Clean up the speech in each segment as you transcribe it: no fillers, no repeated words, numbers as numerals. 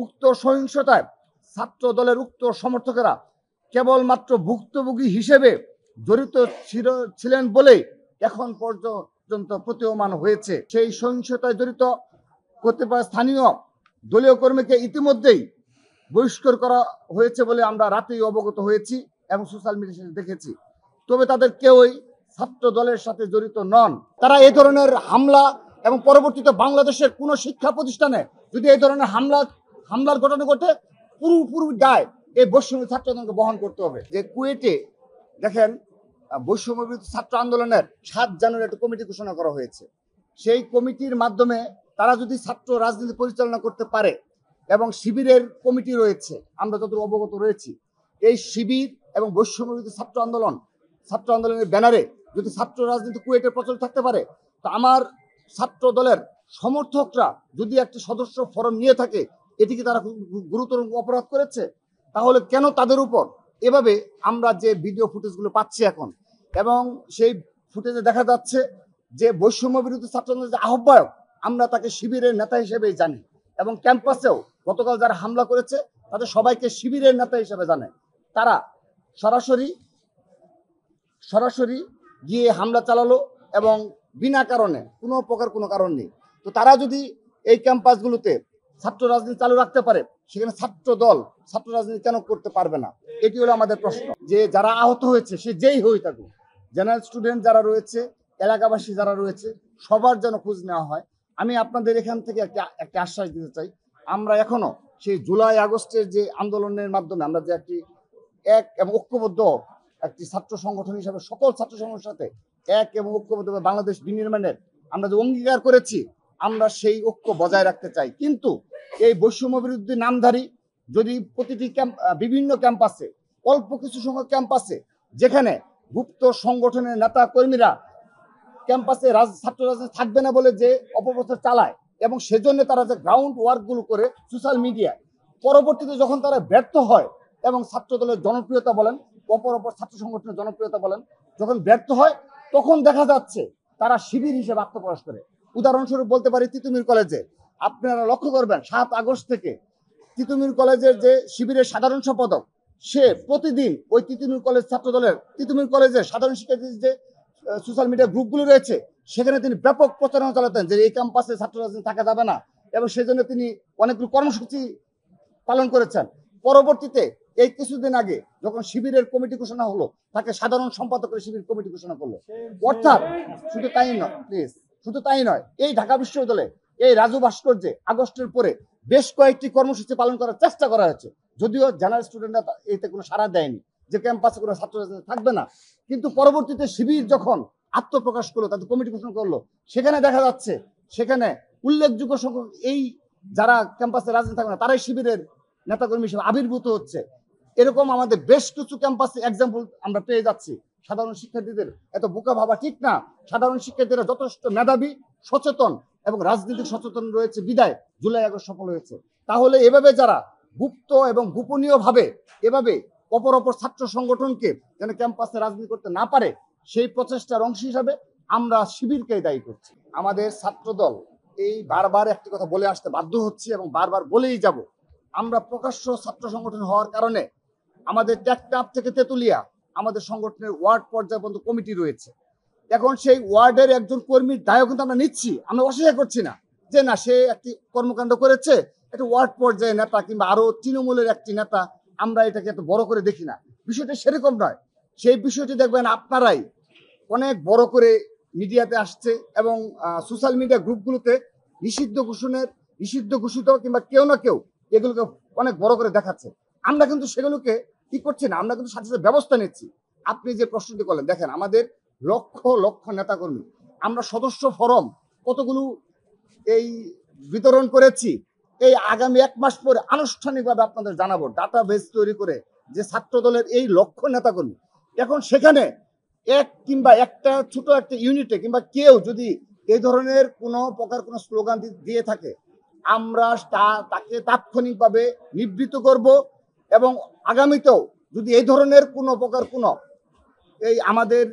উক্ত সহিংসতায় ছাত্র দলের উক্ত সমর্থকেরা কেবলমাত্র ভুক্তভোগী হিসেবে জড়িত ছিলেন বলেই এখন পর্যন্ত প্রতীয়মান হয়েছে। সেই সহিংসতায় জড়িত কতিপয় স্থানীয় দলীয় কর্মীকে ইতিমধ্যেই বহিষ্কার করা হয়েছে বলে আমরা রাতেই অবগত হয়েছি এবং সোশ্যাল মিডিয়ায় দেখেছি। তবে তাদের কেউই ছাত্র দলের সাথে জড়িত নন। তারা এই ধরনের হামলা এবং পরবর্তীতে বাংলাদেশের কোনো শিক্ষা প্রতিষ্ঠানে যদি এই ধরনের হামলার ঘটনা ঘটে, পুরোপুরি দায় এই বৈষম্য ছাত্রদেরকে বহন করতে হবে। যে কুয়েটে দেখেন বৈষম্য বিরোধী ছাত্র আন্দোলনের 7 জানুয়ারি একটা কমিটি ঘোষণা করা হয়েছে। সেই কমিটির মাধ্যমে তারা যদি ছাত্র রাজনীতি পরিচালনা করতে পারে এবং শিবিরের কমিটি রয়েছে, আমরা যত অবগত রয়েছি, এই শিবির এবং বৈষম্য বিরোধী ছাত্র আন্দোলনের ব্যানারে যদি ছাত্র রাজনীতি কুয়েটে প্রচলিত থাকতে পারে, তো আমার ছাত্র দলের সমর্থকরা যদি একটি সদস্য ফরম নিয়ে থাকে, এটিকে তারা গুরুতর অপরাধ করেছে। তাহলে কেন তাদের উপর এভাবে আমরা যে ভিডিও ফুটেজগুলো পাচ্ছি এখন, এবং সেই ফুটেজে দেখা যাচ্ছে যে বৈষম্য বিরোধী ছাত্র আন্দোলনের যে আহ্বায়ক, আমরা তাকে শিবিরের নেতা হিসেবেই জানি, এবং ক্যাম্পাসেও গতকাল যারা হামলা করেছে তাদের সবাইকে শিবিরের নেতা হিসেবে জানে। তারা সরাসরি গিয়ে হামলা চালালো এবং বিনা কারণে কোনো কারণ নেই। তো তারা যদি এই ক্যাম্পাসগুলোতে ছাত্র রাজনীতি চালু রাখতে পারে, সেখানে ছাত্র রাজনীতি কেন করতে পারবে না? এটি হলো আমাদের প্রশ্ন। যে যারা আহত হয়েছে, সে যেই হয়ে থাকুক, জেনারেল স্টুডেন্ট যারা রয়েছে, এলাকাবাসী যারা রয়েছে, সবার যেন খোঁজ নেওয়া হয়। আমি আপনাদের এখান থেকে একটা আশ্বাস দিতে চাই, আমরা এখনো সেই জুলাই আগস্টের যে আন্দোলনের মাধ্যমে আমরা যে এক এবং ঐক্যবদ্ধ একটি ছাত্র সংগঠন হিসাবে সকল ছাত্র সংগঠনের সাথে এক এবং ঐক্যবদ্ধ বাংলাদেশ বিনির্মাণের আমরা যে অঙ্গীকার করেছি, আমরা সেই ঐক্য বজায় রাখতে চাই। কিন্তু এই বৈষম্য বিরোধী নামধারী যদি প্রতিটি বিভিন্ন ক্যাম্পাসে, অল্প কিছু সংখ্যক ক্যাম্পাসে, যেখানে গুপ্ত সংগঠনের নেতা কর্মীরা ক্যাম্পাসে ছাত্র রাজনীতি থাকবে না বলে যে অপপ্রচার চালায়, এবং সেজন্য তারা যে গ্রাউন্ড ওয়ার্কগুলো করে সোশ্যাল মিডিয়ায়, পরবর্তীতে যখন তারা ব্যর্থ হয় এবং ছাত্র দলের জনপ্রিয়তা বলেন, অপর ছাত্র সংগঠনের জনপ্রিয়তা বলেন, যখন ব্যর্থ হয়, তখন দেখা যাচ্ছে তারা শিবির হিসেবে আত্মপ্রকাশ করে। উদাহরণস্বরূপ বলতে পারি, তিতুমির কলেজে আপনারা লক্ষ্য করবেন 7 আগস্ট থেকে তিতুমির কলেজের যে শিবিরের সাধারণ সম্পাদক, সে প্রতিদিন ওই তিতুমির কলেজ ছাত্র দলের তিতুমির কলেজের সাধারণ শিক্ষার্থীদের যে সোশ্যাল মিডিয়া গ্রুপগুলো রয়েছে, সেখানে তিনি ব্যাপক প্রচারণা চালাতেন যে এই ক্যাম্পাসে ছাত্র রাজনীতি থাকা যাবে না, এবং সেজন্য তিনি অনেকগুলো কর্মসূচি পালন করেছেন। পরবর্তীতে এই কিছুদিন আগে যখন শিবিরের কমিটি ঘোষণা হলো, তাকে সাধারণ সম্পাদক করে শিবির কমিটি ঘোষণা করলো। অর্থাৎ শুধু তাই নয়, এই ঢাকা বিশ্ববিদ্যালয়ে এই রাজু ভাস্কর্যে আগস্টের পরে বেশ কয়েকটি কর্মসূচি পালন করার চেষ্টা করা হয়েছে, যদিও জেনারেল স্টুডেন্টরা এতে কোনো সাড়া দেয়নি যে ক্যাম্পাসে কোনো ছাত্র রাজনীতি থাকবে না। কিন্তু পরবর্তীতে শিবির যখন আত্মপ্রকাশ করলো, তাদের কমিটি ঘোষণা করলো, সেখানে দেখা যাচ্ছে সেখানে উল্লেখযোগ্য সংখ্যক এই যারা ক্যাম্পাসে রাজনীতি থাকবে না, তারাই শিবিরের নেতাকর্মী হিসেবে আবির্ভূত হচ্ছে। এরকম আমাদের বেশ কিছু ক্যাম্পাসে এক্সাম্পল আমরা পেয়ে যাচ্ছি। সাধারণ শিক্ষার্থীদের এত বোকা ভাবা ঠিক না। সাধারণ শিক্ষার্থীরা যথেষ্ট মেধাবী, সচেতন এবং রাজনীতিক সচেতন রয়েছে বিদায় জুলাই আগস্ট সফল হয়েছে। তাহলে এভাবে যারা গুপ্ত এবং গোপনীয় ভাবে এভাবে অপর ছাত্র সংগঠনকে যেন ক্যাম্পাসে রাজনীতি করতে না পারে, সেই প্রচেষ্টার অংশ হিসাবে আমরা শিবিরকে দায়ী করছি। আমাদের ছাত্র দল এই বারবার একটি কথা বলে আসতে বাধ্য হচ্ছে এবং বারবার বলেই যাব, আমরা প্রকাশ্য ছাত্র সংগঠন হওয়ার কারণে আমাদের টেকনাফ থেকে তেতুলিয়া আমাদের সংগঠনের ওয়ার্ড পর্যায়ে পর্যন্ত কমিটি রয়েছে। এখন সেই ওয়ার্ডের একজন কর্মীর দায়ও কিন্তু আমরা নিচ্ছি, আমরা অস্বীকার করছি না যে না, সে একটি কর্মকাণ্ড করেছে, একটা ওয়ার্ড পর্যায়ে নেতা কিংবা আরো তৃণমূলের একটি নেতা, আমরা এটাকে এত বড় করে দেখি না। বিষয়টা সেরকম নয়। সেই বিষয়টি দেখবেন আপনারাই অনেক বড় করে মিডিয়াতে আসছে এবং সোশ্যাল মিডিয়া গ্রুপগুলোতে নিষিদ্ধ ঘোষিত কিংবা কেউ না কেউ এগুলোকে অনেক বড় করে দেখাচ্ছে। আমরা কিন্তু সেগুলোকে কি করছি না, আমরা কিন্তু সাথে সাথে ব্যবস্থা নিচ্ছি। আপনি যে প্রশ্নটি করলেন, দেখেন আমাদের লক্ষ লক্ষ নেতাকর্মী, আমরা সদস্য ফরম কতগুলো এই বিতরণ করেছি, এই আগামী 1 মাস পরে আনুষ্ঠানিকভাবে আপনাদের জানাবো, ডাটা বেস তৈরি করে যে ছাত্র দলের এই লক্ষ নেতাকর্মী। এখন সেখানে একটা ছোট একটা ইউনিটে কিংবা কেউ যদি এই ধরনের কোনো প্রকার কোনো স্লোগান দিয়ে থাকে, আমরা তাকে তাৎক্ষণিকভাবে নিবৃত্ত করব, এবং আগামীতেও যদি এই ধরনের কোনো প্রকার কোনো এই আমাদের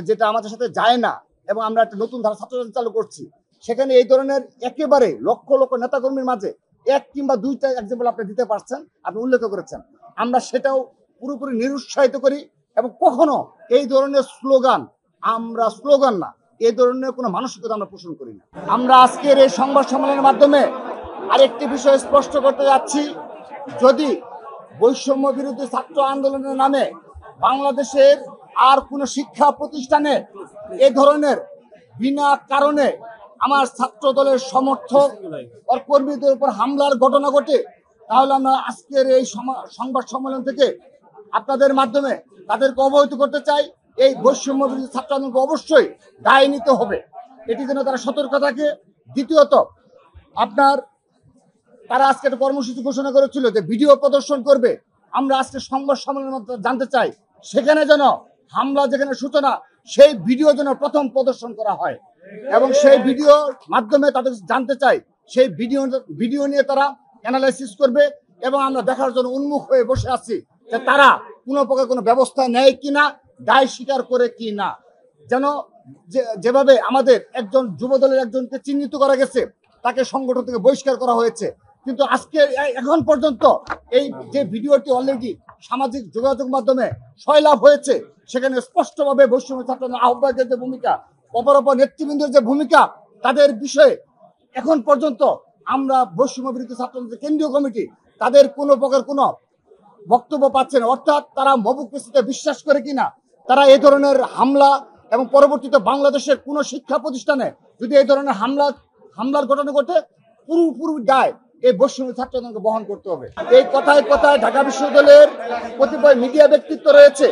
যেটা আমাদের সাথে যায় না, এবং আমরা একটা নতুন ধারা ছাত্র চালু করছি, সেখানে এই ধরনের একেবারে লক্ষ লক্ষ নেতাকর্মীর মাঝে এক কিংবা দুইটা এক্সাম্পল আপনি দিতে পারছেন, আপনি উল্লেখ করেছেন। আমরা সেটাও পুরোপুরি নিরুৎসাহিত করি এবং কখনো এই ধরনের স্লোগান, আমরা স্লোগান না, এই ধরনের কোনো মানসিকতা আমরা পোষণ করি না। আমরা আজকের এই সংবাদ সম্মেলনের মাধ্যমে আরেকটি বিষয় স্পষ্ট করতে যাচ্ছি, যদি বৈষম্য বিরোধী ছাত্র আন্দোলনের নামে বাংলাদেশের আর কোনো শিক্ষা প্রতিষ্ঠানে এ ধরনের বিনা কারণে আমার ছাত্র দলের সমর্থক ও কর্মীদের উপর হামলার ঘটনা ঘটে, তাহলে আমরা আজকের এই সংবাদ সম্মেলন থেকে আপনাদের মাধ্যমে তাদেরকে অবহিত করতে চাই, এই বৈষম্য বিরোধী ছাত্র আন্দোলনকে অবশ্যই দায় নিতে হবে, এটি যেন তারা সতর্ক থাকে। দ্বিতীয়ত, তারা আজকে একটা কর্মসূচি ঘোষণা করেছিল যে ভিডিও প্রদর্শন করবে। আমরা আজকে সংবাদ সম্মেলনের মধ্যে জানতে চাই, সেখানে যেন হামলা যেখানে সূচনা, সেই ভিডিও যেন প্রথম প্রদর্শন করা হয় এবং সেই ভিডিওর মাধ্যমে তাদের জানতে চাই, সেই ভিডিও নিয়ে তারা অ্যানালাইসিস করবে এবং আমরা দেখার জন্য উন্মুখ হয়ে বসে আছি যে তারা কোনো প্রকার কোনো ব্যবস্থা নেয় কিনা, দায় স্বীকার করে কি না। যেন যেভাবে আমাদের একজন যুবদলের একজনকে চিহ্নিত করা গেছে, তাকে সংগঠন থেকে বহিষ্কার করা হয়েছে, কিন্তু আজকে এখন পর্যন্ত এই যে ভিডিওটি অলরেডি সামাজিক যোগাযোগ মাধ্যমে সয়লাভ হয়েছে, সেখানে স্পষ্টভাবে বৈষম্য ছাত্র আহ্বায়কের যে ভূমিকা, অপর নেতৃবৃন্দের যে ভূমিকা, তাদের বিষয়ে এখন পর্যন্ত আমরা বৈষম্য বিরোধী ছাত্র কেন্দ্রীয় কমিটি তাদের কোনো প্রকার কোনো বক্তব্য পাচ্ছে না। অর্থাৎ তারা মবুকৃতিতে বিশ্বাস করে কিনা, তারা এই ধরনের হামলা এবং পরবর্তীতে বাংলাদেশের কোনো শিক্ষা প্রতিষ্ঠানে যদি এই ধরনের হামলার ঘটনা ঘটে, পুরোপুরি দায় এই বৈষম্য ছাত্রদেরকে বহন করতে হবে। এই কথায় কথায় ঢাকা বিশ্ববিদ্যালয়ের কতিপয় মিডিয়া ব্যক্তিত্ব রয়েছে,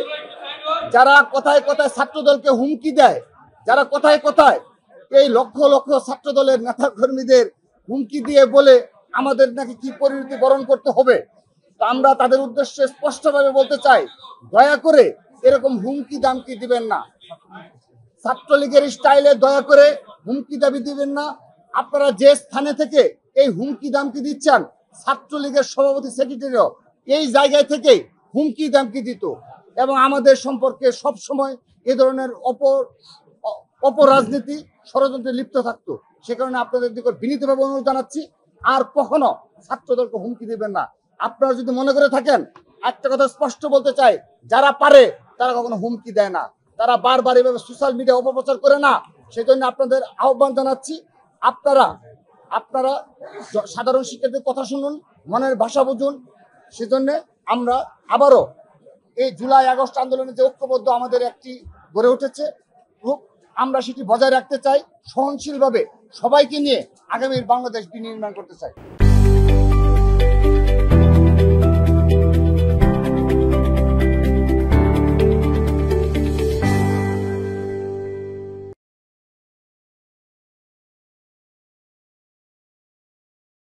যারা কথায় কথায় ছাত্রদলকে হুমকি দেয়, যারা কথায় কথায় এই লক্ষ লক্ষ ছাত্রদলের নেতা কর্মীদের হুমকি দিয়ে বলে আমাদের নাকি কি পরিণতি বরণ করতে হবে। তো আমরা তাদের উদ্দেশ্যে স্পষ্টভাবে বলতে চাই, দয়া করে এরকম হুমকি দামকি দিবেন না, ছাত্রলীগের স্টাইলে দয়া করে হুমকি দাবি দিবেন না। আপনারা যে স্থানে থেকে এই হুমকি দামকি দিচ্ছেন, ছাত্রলীগের সভাপতি সেক্রেটারিও এই জায়গায় থেকে হুমকি দামকি দিত এবং আমাদের সম্পর্কে সব সময় এ ধরনের অপরাজনীতি ষড়যন্ত্রে লিপ্ত থাকতো। সে কারণে আপনাদের দিকে বিনীতভাবে অনুরোধ জানাচ্ছি, আর কখনো ছাত্রদলকে হুমকি দিবেন না। আপনারা যদি মনে করে থাকেন, একটা কথা স্পষ্ট বলতে চাই, যারা পারে তারা কখনো হুমকি দেয় না, তারা বারবার এভাবে সোশ্যাল মিডিয়া অপপ্রচার করে না। সেজন্য আপনাদের আহ্বান জানাচ্ছি, আপনারা সাধারণ শিক্ষার্থীদের কথা শুনুন, মনের ভাষা বুঝুন। সেজন্য আমরা আবারও এই জুলাই আগস্ট আন্দোলনের যে ঐক্যবদ্ধ আমাদের একটি গড়ে উঠেছে গ্রুপ, আমরা সেটি বজায় রাখতে চাই, সহনশীলভাবে সবাইকে নিয়ে আগামীর বাংলাদেশ বিনির্মাণ করতে চাই।